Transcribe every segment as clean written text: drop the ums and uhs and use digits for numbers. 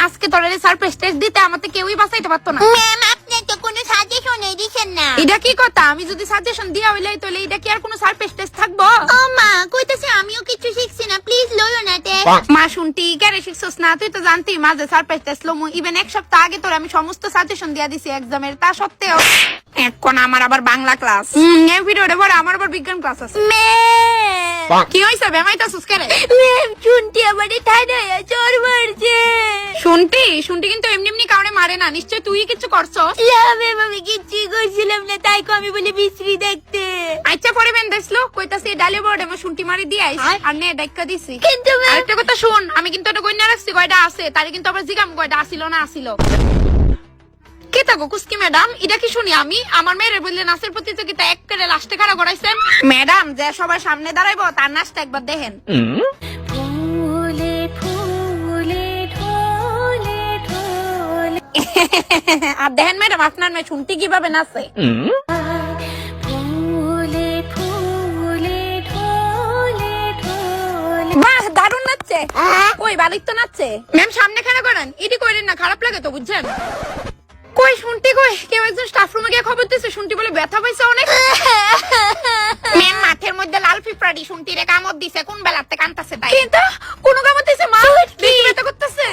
আজকে তোর surprise test দিতে আমাকে কেউই বাঁচাইতে পারতো না। ম্যাম আপনি তো কোনো সাজেশনই দিছেন না। এটা কি কথা? আমি যদি সাজেশন দিয়া হইলে তাহলে এটা কি আর কোনো সারপ্রাইজ টেস্ট থাকবো? ও মা কইতাছে আমিও কিছু শিখছি না, প্লিজ লইও না টেস্ট। মা শুনতি কেন শিখছস না? তুই তো জানতি মাঝে সারপ্রাইজ টেস্ট লমু। ইভেন এক সপ্তাহ আগে তোর আমি সমস্ত সাজেশন দিয়া দিছি এক্সামের, তা সত্ত্বেও এখন আমার আবার বাংলা ক্লাস, এই ভিডিওতে পরে আমার আবার বিজ্ঞান ক্লাস আছে। ম্যাম কি হইছে বেমাইতাছস কেন? ম্যাম শুনটি আমারে ঠাডায় চোর মারছে। শুনতি কিন্তু এমনি এমনি কারণে মারে না, নিশ্চয় তুই কিছু করছস। না ম্যাম আমি কিচ্ছু করছিলাম না, তাই আমি বলে বিশ্রী দেখতে। আচ্ছা পরে বেন দেখলো কইতাছি ডালি বোর্ড আমার শুনটি মারি দিয়ে আইস আর নে ডাক্কা দিছি। কিন্তু ম্যাম আরেকটা কথা শুন, আমি কিন্তু এটা কইনা রাখছি কয়টা আছে, তারে কিন্তু আবার জিগাম কয়টা আসিল না আসিল। কে থাকো কুস্কি ম্যাডাম? এটা কি শুনি আমি? আমার মেয়ের বললে নাচের প্রতিযোগিতা এক করে লাস্টে খাড়া করাইছেন। ম্যাডাম যে সবার সামনে দাঁড়াইবো তার নাচটা একবার দেখেন। ফুলে ফুলে ঢলে ঢলে আর দেখেন ম্যাডাম আপনার মেয়ে শুনতে কিভাবে নাচে। ফুলে ফুলে ঢলে ঢলে। বাহ দারুণ নাচছে। কই বালিক তো নাচছে। ম্যাম সামনে খাড়া করেন, এটি কইরেন না, খারাপ লাগে তো বুঝছেন। কই শুনতি কই? কেউ একজন স্টাফ রুমে গিয়ে খবর দিছে শুনতি বলে ব্যথা পাইছে অনেক। ম্যাম মাঠের মধ্যে লাল পিঁপড়াটি শুনতি রে কামড় দিছে, কোন বেলাতে কানতাছে তাই। কিন্তু কোন কামড় দিছে মা? বেশি ব্যথা করতেছে।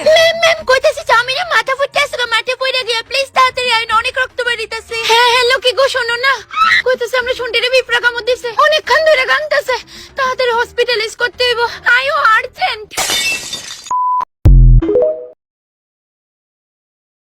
ম্যাম কইতাছি চাউমিনের মাথা ফুটে আসলো, মাঠে পড়ে গিয়া প্লিজ তাড়াতাড়ি আইন, অনেক রক্ত বেরিতেছে। হ্যাঁ হ্যালো কি গো শোনো না, কইতাছে আমরা শুনতি রে পিঁপড়া কামড় দিছে, অনেকক্ষণ ধরে কানতাছে, তাড়াতাড়ি হসপিটালাইজ করতে হইব, আইও আর্জেন্ট।